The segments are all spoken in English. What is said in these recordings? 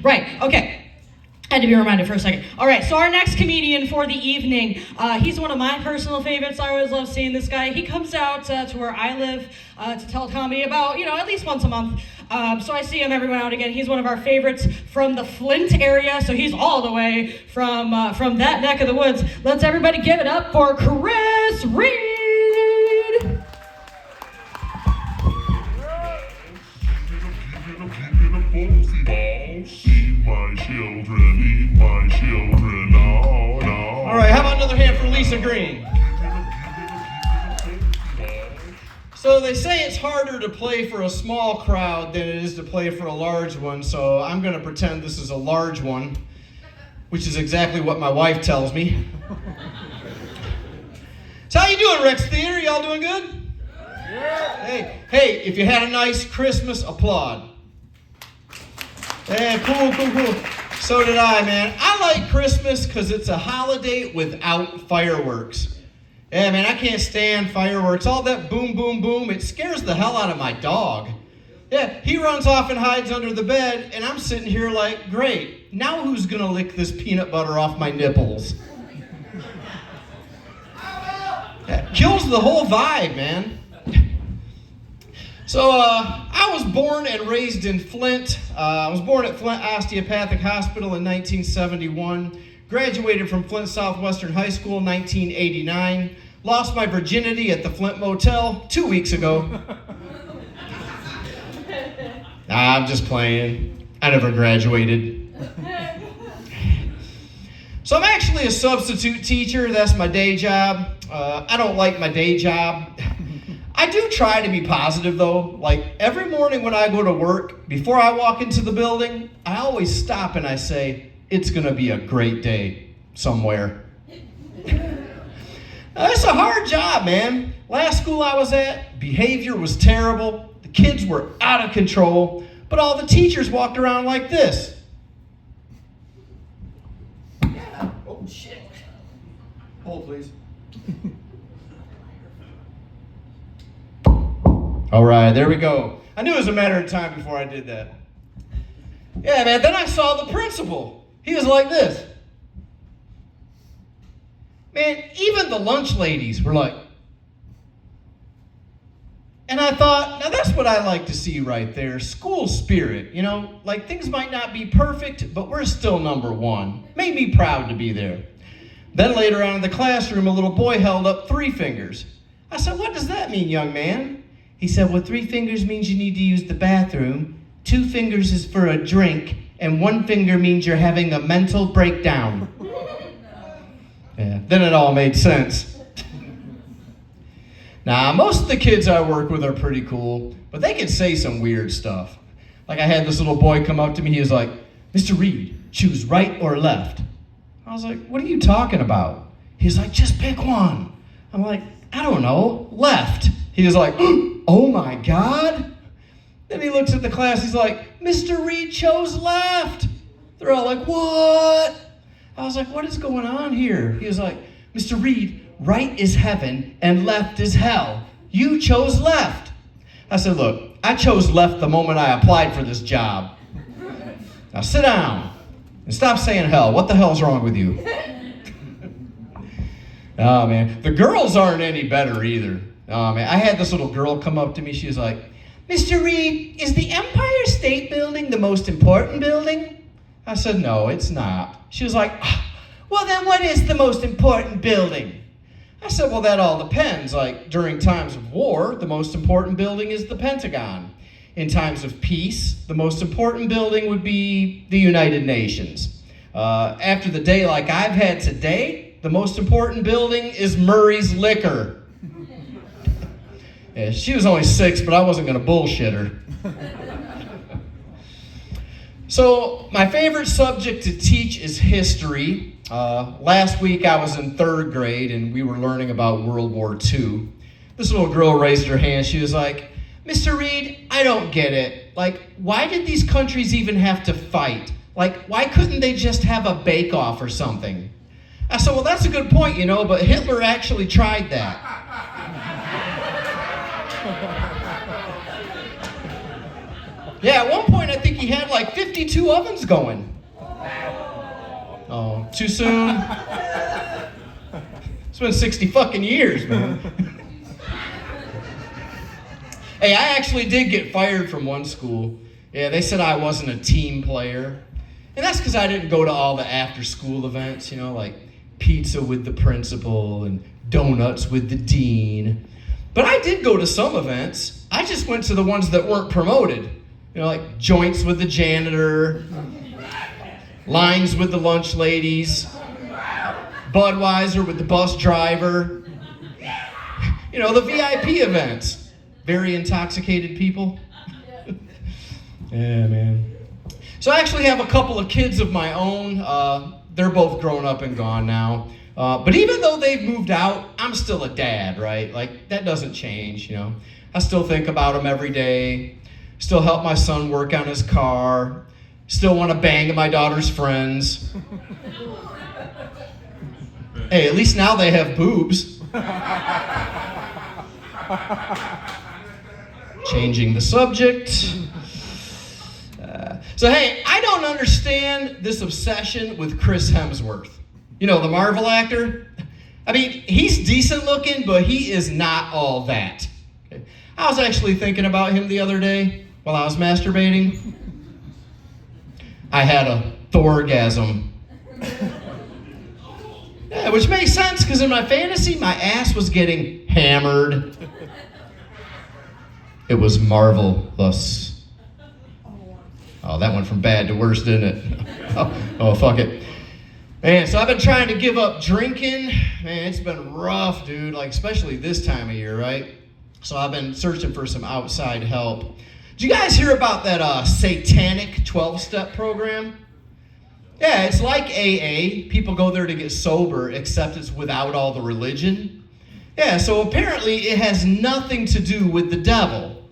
Right, okay. Had to be reminded for a second. All right, so our next comedian for the evening, he's one of my personal favorites. I always love seeing this guy. He comes out to where I live to tell comedy about, at least once a month. So I see him every now and again. He's one of our favorites from the Flint area, so he's all the way from that neck of the woods. Let's everybody give it up for Chris Reed. Eat my children, eat my children, no, no. All right, how about another hand for Lisa Green? So they say it's harder to play for a small crowd than it is to play for a large one, so I'm going to pretend this is a large one, which is exactly what my wife tells me. So how you doing, Rex Theater? Y'all doing good? Yeah. Hey, if you had a nice Christmas, applaud. Yeah, cool. So did I, man. I like Christmas because it's a holiday without fireworks. Yeah, man, I can't stand fireworks. All that boom, boom, boom, it scares the hell out of my dog. Yeah, he runs off and hides under the bed, and I'm sitting here like, great, now who's going to lick this peanut butter off my nipples? Yeah, kills the whole vibe, man. So, I was born and raised in Flint. I was born at Flint Osteopathic Hospital in 1971. Graduated from Flint Southwestern High School in 1989. Lost my virginity at the Flint Motel 2 weeks ago. Nah, I'm just playing. I never graduated. So I'm actually a substitute teacher. That's my day job. I don't like my day job. I do try to be positive, though. Like, every morning when I go to work, before I walk into the building, I always stop and I say, it's going to be a great day somewhere. Now, it's a hard job, man. Last school I was at, behavior was terrible. The kids were out of control, but all the teachers walked around like this. Yeah. Oh, shit. Hold, please. All right, there we go. I knew it was a matter of time before I did that. Yeah, man, then I saw the principal. He was like this. Man, even the lunch ladies were like. And I thought, now that's what I like to see right there, school spirit. Like things might not be perfect, but we're still number one. Made me proud to be there. Then later on in the classroom, a little boy held up 3 fingers. I said, what does that mean, young man? He said, well, 3 fingers means you need to use the bathroom, 2 fingers is for a drink, and 1 finger means you're having a mental breakdown. Yeah, then it all made sense. Now, most of the kids I work with are pretty cool, but they can say some weird stuff. Like I had this little boy come up to me, he was like, Mr. Reed, choose right or left. I was like, what are you talking about? He's like, just pick one. I'm like, I don't know, left. He was like, oh my God. Then he looks at the class, he's like, Mr. Reed chose left. They're all like, what? I was like, what is going on here? He was like, Mr. Reed, right is heaven and left is hell. You chose left. I said, look, I chose left the moment I applied for this job. Now sit down and stop saying hell. What the hell's wrong with you? Oh, man. The girls aren't any better either. Oh, man. I had this little girl come up to me. She was like, Mr. Reed, is the Empire State Building the most important building? I said, no, it's not. She was like, well, then what is the most important building? I said, well, that all depends. Like, during times of war, the most important building is the Pentagon. In times of peace, the most important building would be the United Nations. After the day like I've had today, the most important building is Murray's Liquor. Yeah, she was only 6, but I wasn't going to bullshit her. So my favorite subject to teach is history. Last week I was in 3rd grade and we were learning about World War II. This little girl raised her hand. She was like, Mr. Reed, I don't get it. Like, why did these countries even have to fight? Like, why couldn't they just have a bake-off or something? I said, well, that's a good point, but Hitler actually tried that. Yeah, at one point I think he had like 52 ovens going. Oh, too soon? It's been 60 fucking years, man. Hey, I actually did get fired from one school. Yeah, they said I wasn't a team player. And that's because I didn't go to all the after-school events, like pizza with the principal and donuts with the dean. But I did go to some events. I just went to the ones that weren't promoted. Like joints with the janitor, lines with the lunch ladies, Budweiser with the bus driver. The VIP events. Very intoxicated people. Yeah, man. So I actually have a couple of kids of my own. They're both grown up and gone now. But even though they've moved out, I'm still a dad, right? Like, that doesn't change, I still think about them every day. Still help my son work on his car. Still want to bang my daughter's friends. Hey, at least now they have boobs. Changing the subject. So hey, I don't understand this obsession with Chris Hemsworth. The Marvel actor. I mean, he's decent looking, but he is not all that. I was actually thinking about him the other day while I was masturbating. I had a Thorgasm. Yeah, which makes sense because in my fantasy, my ass was getting hammered. It was marvelous. Oh, that went from bad to worse, didn't it? Oh, fuck it. Man, so I've been trying to give up drinking. Man, it's been rough, dude. Like, especially this time of year, right? So I've been searching for some outside help. Did you guys hear about that satanic 12-step program? Yeah, it's like AA. People go there to get sober, except it's without all the religion. Yeah, so apparently it has nothing to do with the devil,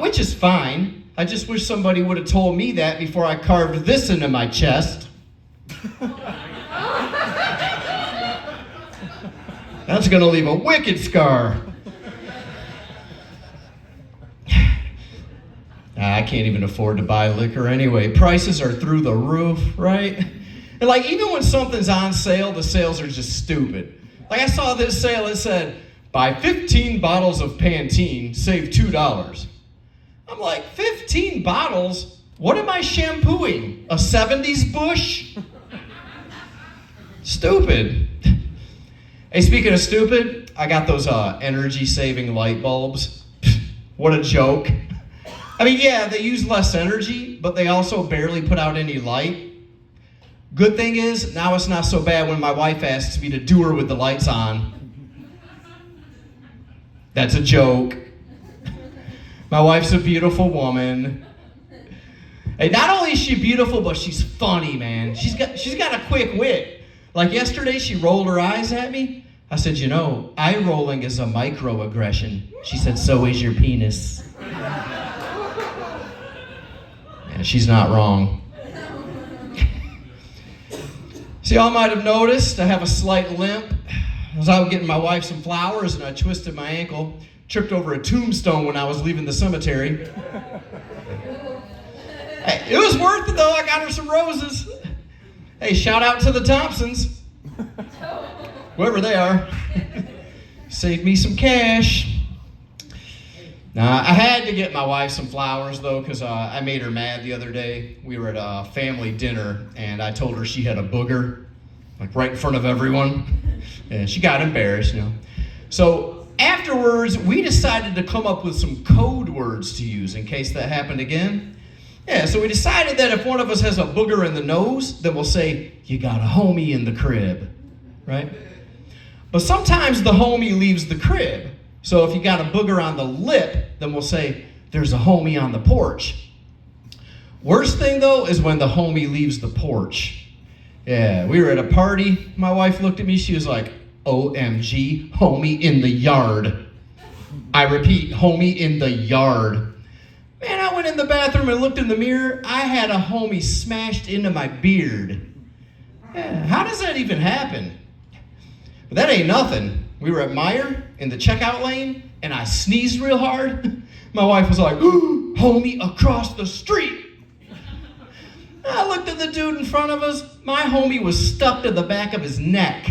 which is fine. I just wish somebody would have told me that before I carved this into my chest. That's gonna leave a wicked scar. I can't even afford to buy liquor anyway. Prices are through the roof, right? And like, even when something's on sale, the sales are just stupid. Like, I saw this sale, it said, buy 15 bottles of Pantene, save $2. I'm like, 15 bottles? What am I shampooing? A 70s bush? Stupid. Hey, speaking of stupid, I got those energy-saving light bulbs. What a joke. I mean, yeah, they use less energy, but they also barely put out any light. Good thing is, now it's not so bad when my wife asks me to do her with the lights on. That's a joke. My wife's a beautiful woman. Hey, not only is she beautiful, but she's funny, man. She's got a quick wit. Like yesterday, she rolled her eyes at me. I said, eye rolling is a microaggression. She said, so is your penis. And she's not wrong. See, y'all might have noticed I have a slight limp. I was out getting my wife some flowers and I twisted my ankle, tripped over a tombstone when I was leaving the cemetery. Hey, it was worth it though, I got her some roses. Hey, shout out to the Thompsons. Whoever they are. Saved me some cash. Now, I had to get my wife some flowers, though, because I made her mad the other day. We were at a family dinner, and I told her she had a booger, like right in front of everyone. And she got embarrassed, So afterwards, we decided to come up with some code words to use in case that happened again. Yeah, so we decided that if one of us has a booger in the nose, then we'll say, you got a homie in the crib, right? But sometimes the homie leaves the crib. So if you got a booger on the lip, then we'll say, there's a homie on the porch. Worst thing, though, is when the homie leaves the porch. Yeah, we were at a party. My wife looked at me. She was like, OMG, homie in the yard. I repeat, homie in the yard. Man, I went in the bathroom and looked in the mirror. I had a homie smashed into my beard. Yeah, how does that even happen? But that ain't nothing. We were at Meijer in the checkout lane, and I sneezed real hard. My wife was like, ooh. homie across the street. I looked at the dude in front of us. My homie was stuck to the back of his neck.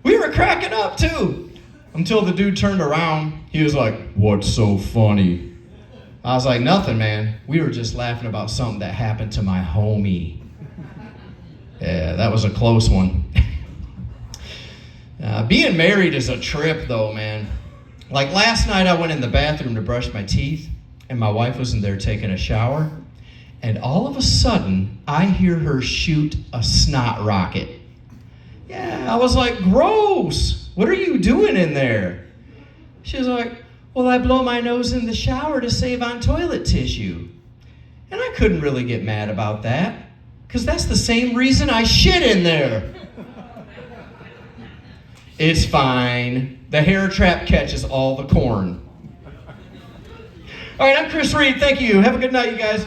We were cracking up too. Until the dude turned around. He was like, "What's so funny?" I was like, "Nothing, man. We were just laughing about something that happened to my homie." Yeah, that was a close one. Being married is a trip though, man. Like last night I went in the bathroom to brush my teeth and my wife was in there taking a shower. And all of a sudden, I hear her shoot a snot rocket. Yeah, I was like, "Gross. What are you doing in there?" She was like, "Well, I blow my nose in the shower to save on toilet tissue." And I couldn't really get mad about that, because that's the same reason I shit in there. It's fine. The hair trap catches all the corn. All right, I'm Chris Reed. Thank you. Have a good night, you guys.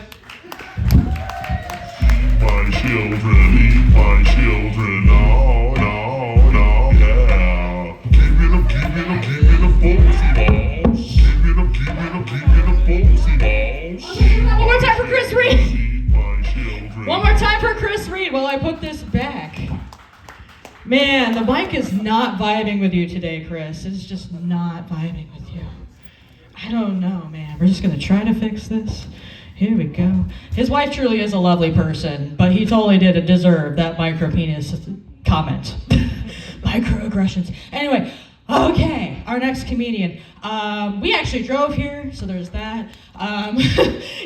My children, eat my children, no, no, no, yeah. Keep it up, keep it up, keep it up, folksy balls. Keep it up, keep it up, keep it up, folksy balls. One more time for Chris Reed. Eat my children. One more time for Chris Reed while I put this back. Man, the mic is not vibing with you today, Chris. It's just not vibing with you. I don't know, man. We're just going to try to fix this. Here we go. His wife truly is a lovely person, but he totally did deserve that micro penis comment. Microaggressions. Anyway, okay, our next comedian. We actually drove here, so there's that.